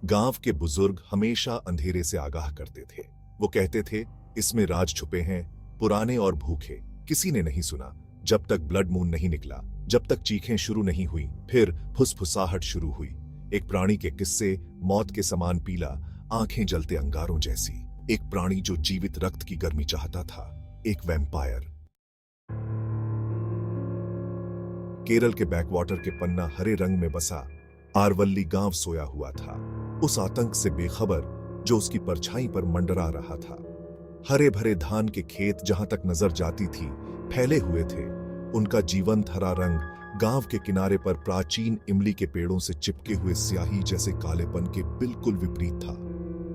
गांव के बुजुर्ग हमेशा अंधेरे से आगाह करते थे। वो कहते थे, इसमें राज छुपे हैं, पुराने और भूखे। किसी ने नहीं सुना जब तक ब्लड मून नहीं निकला, जब तक चीखें शुरू नहीं हुई, फिर फुसफुसाहट शुरू हुई। एक प्राणी के किस्से, मौत के समान पीला, आंखें जलते अंगारों जैसी। एक प्राणी जो जीवित रक्त की गर्मी चाहता था, एक वैम्पायर। केरल के बैकवाटर के पन्ना हरे रंग में बसा आरवल्ली गांव सोया हुआ था, उस आतंक से बेखबर जो उसकी परछाई पर मंडरा रहा था। हरे भरे धान के खेत जहां तक नजर जाती थी फैले हुए थे। उनका जीवंत हरा रंग गांव के किनारे पर प्राचीन इमली के पेड़ों से चिपके हुए स्याही जैसे कालेपन के बिल्कुल विपरीत था।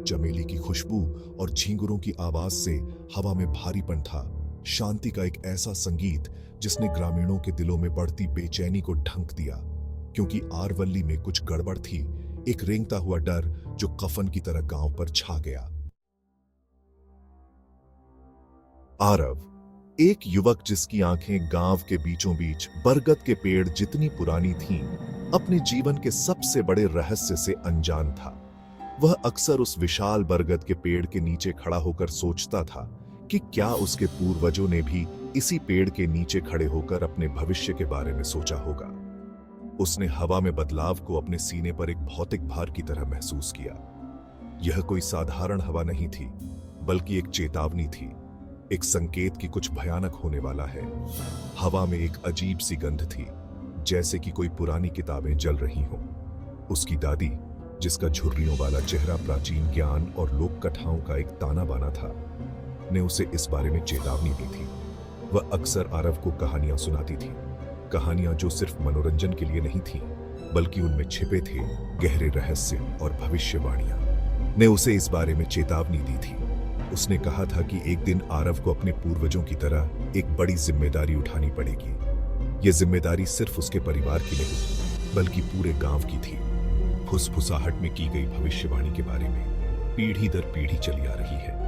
चमेली की खुशबू और झींगुरों की आवाज से हवा में भारीपन था, शांति का एक ऐसा संगीत जिसने ग्रामीणों के दिलों में बढ़ती बेचैनी को ढंक दिया। क्योंकि आरवल्ली में कुछ गड़बड़ थी, एक रेंगता हुआ डर जो कफन की तरह गांव पर छा गया। आरव, एक युवक जिसकी आंखें गांव के बीचों बीच बरगद के पेड़ जितनी पुरानी थीं, अपने जीवन के सबसे बड़े रहस्य से अनजान था। वह अक्सर उस विशाल बरगद के पेड़ के नीचे खड़ा होकर सोचता था कि क्या उसके पूर्वजों ने भी इसी पेड़ के नीचे खड़े होकर अपने भविष्य के बारे में सोचा होगा। उसने हवा में बदलाव को अपने सीने पर एक भौतिक भार की तरह महसूस किया। यह कोई साधारण हवा नहीं थी, बल्कि एक चेतावनी थी, एक संकेत कि कुछ भयानक होने वाला है। हवा में एक अजीब सी गंध थी, जैसे कि कोई पुरानी किताबें जल रही हों। उसकी दादी, जिसका झुर्रियों वाला चेहरा प्राचीन ज्ञान और लोक कथाओं का एक ताना बाना था, ने उसे इस बारे में चेतावनी दी थी। वह अक्सर आरव को कहानियां सुनाती थी, कहानियां जो सिर्फ मनोरंजन के लिए नहीं थीं, बल्कि उनमें छिपे थे गहरे रहस्य और भविष्यवाणियां। ने उसे इस बारे में चेतावनी दी थी। उसने कहा था कि एक दिन आरव को अपने पूर्वजों की तरह एक बड़ी जिम्मेदारी उठानी पड़ेगी। यह जिम्मेदारी सिर्फ उसके परिवार की नहीं, बल्कि पूरे गांव की थी। फुसफुसाहट में की गई भविष्यवाणी के बारे में पीढ़ी दर पीढ़ी चली आ रही है।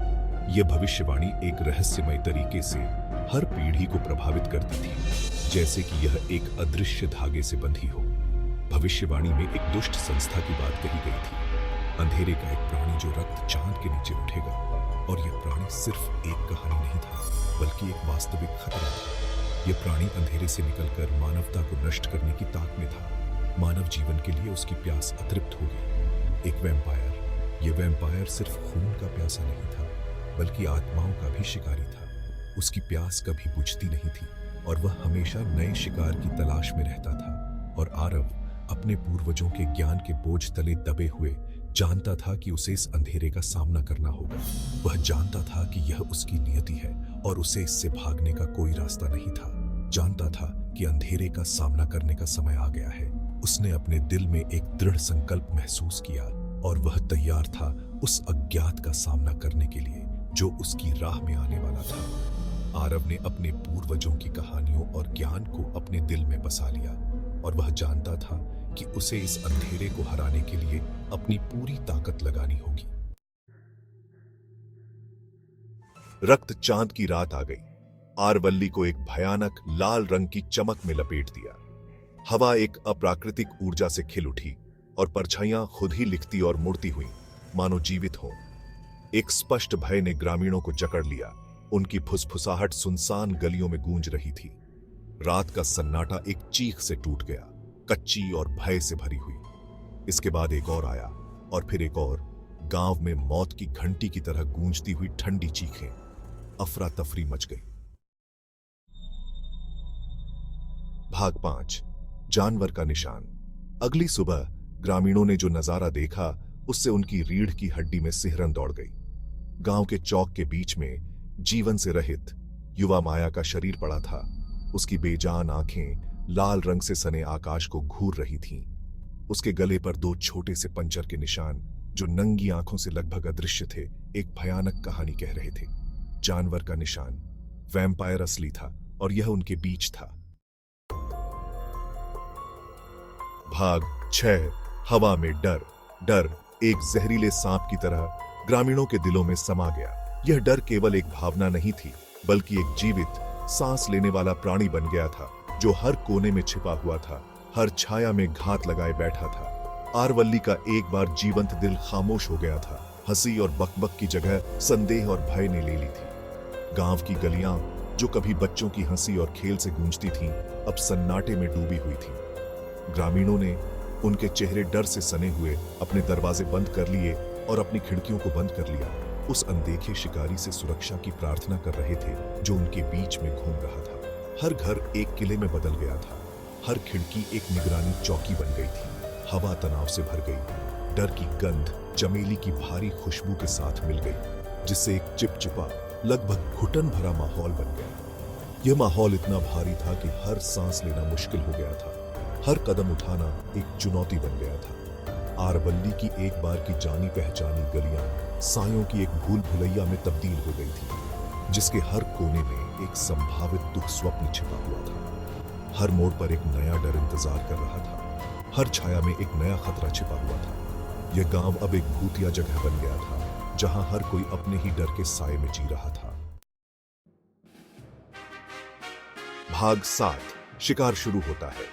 यह भविष्यवाणी एक रहस्यमय तरीके से हर पीढ़ी को प्रभावित करती थी, जैसे कि यह एक अदृश्य धागे से बंधी हो। भविष्यवाणी में एक दुष्ट संस्था की बात कही गई थी, अंधेरे का एक प्राणी जो रक्त चांद के नीचे उठेगा। और यह प्राणी सिर्फ एक कहानी नहीं था, बल्कि एक वास्तविक खतरा था। यह प्राणी अंधेरे से निकलकर मानवता को नष्ट करने की ताक में था। मानव जीवन के लिए उसकी प्यास अतृप्त हो गई। एक वैम्पायर। यह वैम्पायर सिर्फ खून का प्यासा नहीं था, बल्कि आत्माओं का भी शिकारी था। उसकी प्यास कभी बुझती नहीं थी और वह हमेशा नए शिकार की तलाश में रहता था। और आरव अपने पूर्वजों के ज्ञान के बोझ तले दबे हुए जानता था कि उसे इस अंधेरे का सामना करना होगा। वह जानता था कि यह उसकी नियति है और उसे इससे भागने का कोई रास्ता नहीं था। जानता था कि अंधेरे का सामना करने का समय आ गया है। उसने अपने दिल में एक दृढ़ संकल्प महसूस किया और वह तैयार था उस अज्ञात का सामना करने के लिए जो उसकी राह में आने वाला था। आरव ने अपने पूर्वजों की कहानियों और ज्ञान को अपने दिल में बसा लिया और वह जानता था कि उसे इस अंधेरे को हराने के लिए अपनी पूरी ताकत लगानी होगी। रक्त चांद की रात आ गई। आरवल्ली को एक भयानक लाल रंग की चमक में लपेट दिया। हवा एक अप्राकृतिक ऊर्जा से खिल उठी और परछाइयां खुद ही लिखती और मुड़ती हुई, मानो जीवित हों। एक स्पष्ट भय ने ग्रामीणों को जकड़ लिया। उनकी फुसफुसाहट सुनसान गलियों में गूंज रही थी। रात का सन्नाटा एक चीख से टूट गया, कच्ची और भय से भरी हुई। इसके बाद एक और आया और फिर एक और। गांव में मौत की घंटी की तरह गूंजती हुई ठंडी चीखें। अफरा तफरी मच गई। भाग 5, जानवर का निशान। अगली सुबह ग्रामीणों ने जो नजारा देखा, उससे उनकी रीढ़ की हड्डी में सिहरन दौड़ गई। गांव के चौक के बीच में जीवन से रहित युवा माया का शरीर पड़ा था। उसकी बेजान आंखें लाल रंग से सने आकाश को घूर रही थीं। उसके गले पर 2 छोटे से पंचर के निशान, जो नंगी आंखों से लगभग अदृश्य थे, एक भयानक कहानी कह रहे थे। जानवर का निशान। वैम्पायर असली था और यह उनके बीच था। भाग 6, हवा में डर। डर एक जहरीले सांप की तरह ग्रामीणों के दिलों में समा गया। यह डर केवल एक भावना नहीं थी, बल्कि एक जीवित, सांस लेने वाला प्राणी बन गया था, जो हर कोने में छिपा हुआ था, हर छाया में घात लगाए बैठा था। आरवल्ली का एक बार जीवंत दिल खामोश हो गया था। हंसी और बकबक की जगह संदेह और भय ने ले ली थी। गांव की गलियां जो कभी बच्चों की हंसी और खेल से गूंजती थीं, अब सन्नाटे में डूबी हुई थीं। ग्रामीणों ने उनके चेहरे डर से सने हुए अपने दरवाजे बंद कर लिए और अपनी खिड़कियों को बंद कर लिया। उस अनदेखे शिकारी से सुरक्षा की प्रार्थना कर रहे थे जो उनके बीच में घूम रहा था। हर घर एक किले में बदल गया था। हर खिड़की एक निगरानी चौकी बन गई थी। हवा तनाव से भर गई। डर की गंध चमेली की भारी खुशबू के साथ मिल गई, जिससे एक चिपचिपा, लगभग घुटन भरा माहौल बन गया। यह माहौल इतना भारी था कि हर सांस लेना मुश्किल हो गया था। हर कदम उठाना एक चुनौती बन गया था। आरवल्ली की एक बार की जानी पहचानी गलियां सायों की एक भूल भुलैया में तब्दील हो गई थी, जिसके हर कोने में एक संभावित दुख स्वप्न छिपा हुआ था। हर मोड़ पर एक नया डर इंतजार कर रहा था। हर छाया में एक नया खतरा छिपा हुआ था। यह गांव अब एक भूतिया जगह बन गया था, जहां हर कोई अपने ही डर के साए में जी रहा था। भाग 7 शिकार शुरू होता है।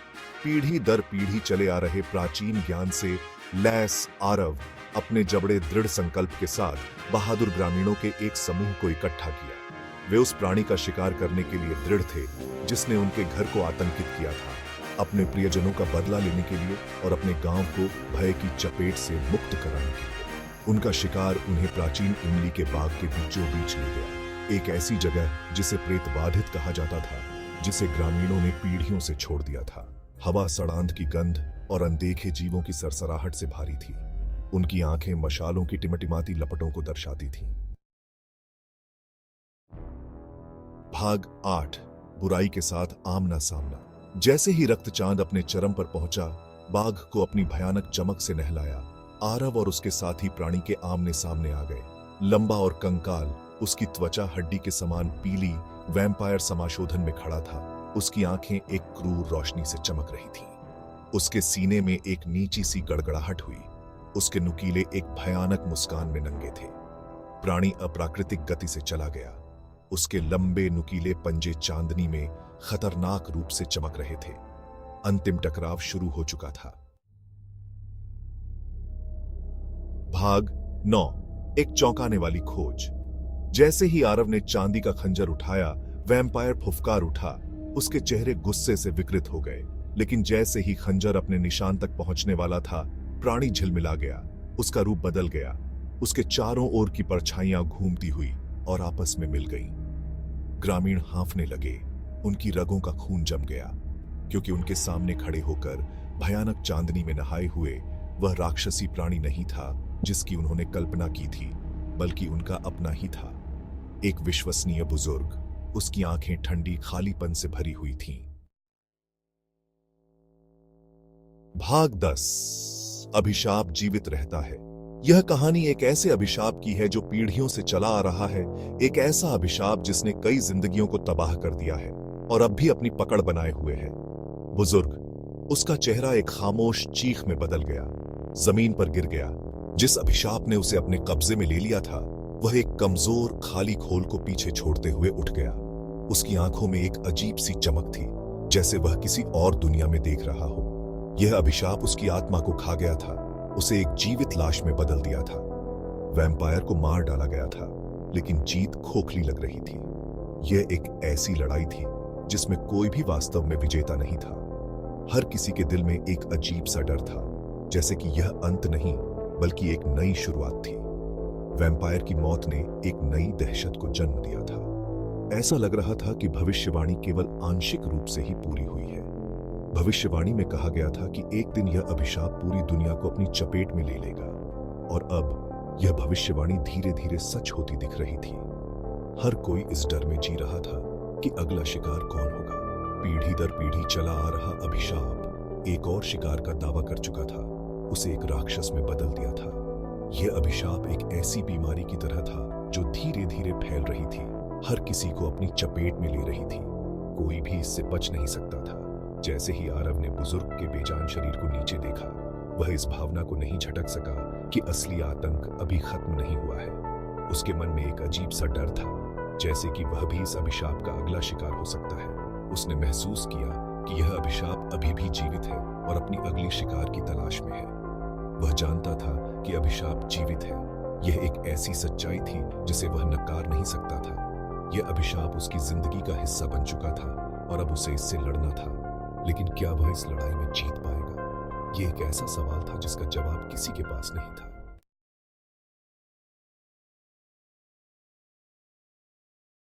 पीढ़ी दर पीढ़ी चले आ रहे प्राचीन ज्ञान से लैस आरव अपने जबड़े दृढ़ संकल्प के साथ बहादुर ग्रामीणों के एक समूह को इकट्ठा किया। वे उस प्राणी का शिकार करने के लिए दृढ़ थे जिसने उनके घर को आतंकित किया था, अपने प्रियजनों का बदला लेने के लिए और अपने गांव को भय की चपेट से मुक्त कराने के लिए। उनका शिकार उन्हें प्राचीन इमली के बाग के बीचों बीच ले गया, एक ऐसी जगह जिसे प्रेत बाधित कहा जाता था, जिसे ग्रामीणों ने पीढ़ियों से छोड़ दिया था। हवा सड़ांध की गंध और अनदेखे जीवों की सरसराहट से भारी थी। उनकी आंखें मशालों की टिमटिमाती लपटों को दर्शाती थीं। भाग 8 बुराई के साथ आमना सामना। जैसे ही रक्तचांद अपने चरम पर पहुंचा, बाघ को अपनी भयानक चमक से नहलाया। आरव और उसके साथी प्राणी के आमने सामने आ गए। लंबा और कंकाल, उसकी त्वचा हड्डी के समान पीली, वैम्पायर समाशोधन में खड़ा था। उसकी आंखें एक क्रूर रोशनी से चमक रही थीं। उसके सीने में एक नीची सी गड़गड़ाहट हुई। उसके नुकीले एक भयानक मुस्कान में नंगे थे। प्राणी अप्राकृतिक गति से चला गया। उसके लंबे नुकीले पंजे चांदनी में खतरनाक रूप से चमक रहे थे। अंतिम टकराव शुरू हो चुका था। भाग 9 एक चौंकाने वाली खोज। जैसे ही आरव ने चांदी का खंजर उठाया, वैम्पायर फुफकार उठा। उसके चेहरे गुस्से से विकृत हो गए, लेकिन जैसे ही खंजर अपने निशान तक पहुंचने वाला था, प्राणी झिलमिला गया। उसका रूप बदल गया। उसके चारों ओर की परछाइयां घूमती हुई और आपस में मिल गईं। ग्रामीण हांफने लगे। उनकी रगों का खून जम गया, क्योंकि उनके सामने खड़े होकर भयानक चांदनी में नहाए हुए वह राक्षसी प्राणी नहीं था जिसकी उन्होंने कल्पना की थी, बल्कि उनका अपना ही था। एक विश्वसनीय बुजुर्ग। उसकी आंखें ठंडी खालीपन से भरी हुई थीं। भाग 10 अभिशाप जीवित रहता है। यह कहानी एक ऐसे अभिशाप की है जो पीढ़ियों से चला आ रहा है। एक ऐसा अभिशाप जिसने कई जिंदगियों को तबाह कर दिया है और अब भी अपनी पकड़ बनाए हुए है। बुजुर्ग, उसका चेहरा एक खामोश चीख में बदल गया, जमीन पर गिर गया। जिस अभिशाप ने उसे अपने कब्जे में ले लिया था, वह एक कमजोर खाली खोल को पीछे छोड़ते हुए उठ गया। उसकी आंखों में एक अजीब सी चमक थी, जैसे वह किसी और दुनिया में देख रहा हो। यह अभिशाप उसकी आत्मा को खा गया था, उसे एक जीवित लाश में बदल दिया था। वैम्पायर को मार डाला गया था, लेकिन जीत खोखली लग रही थी। यह एक ऐसी लड़ाई थी जिसमें कोई भी वास्तव में विजेता नहीं था। हर किसी के दिल में एक अजीब सा डर था, जैसे कि यह अंत नहीं बल्कि एक नई शुरुआत थी। वैम्पायर की मौत ने एक नई दहशत को जन्म दिया था। ऐसा लग रहा था कि भविष्यवाणी केवल आंशिक रूप से ही पूरी हुई है। भविष्यवाणी में कहा गया था कि एक दिन यह अभिशाप पूरी दुनिया को अपनी चपेट में ले लेगा, और अब यह भविष्यवाणी धीरे धीरे सच होती दिख रही थी। हर कोई इस डर में जी रहा था कि अगला शिकार कौन होगा। पीढ़ी दर पीढ़ी चला आ रहा अभिशाप एक और शिकार का दावा कर चुका था, उसे एक राक्षस में बदल दिया था। यह अभिशाप एक ऐसी बीमारी की तरह था जो धीरे धीरे फैल रही थी, हर किसी को अपनी चपेट में ले रही थी। कोई भी इससे बच नहीं सकता था। जैसे ही आरव ने बुजुर्ग के बेजान शरीर को नीचे देखा, वह इस भावना को नहीं झटक सका कि असली आतंक अभी खत्म नहीं हुआ है। उसके मन में एक अजीब सा डर था, जैसे कि वह भी इस अभिशाप का अगला शिकार हो सकता है। उसने महसूस किया कि यह अभिशाप अभी भी जीवित है और अपनी अगली शिकार की तलाश में है। वह जानता था कि अभिशाप जीवित है। यह एक ऐसी सच्चाई थी जिसे वह नकार नहीं सकता था। यह अभिशाप उसकी जिंदगी का हिस्सा बन चुका था और अब उसे इससे लड़ना था। लेकिन क्या वह इस लड़ाई में जीत पाएगा? यह एक ऐसा सवाल था जिसका जवाब किसी के पास नहीं था।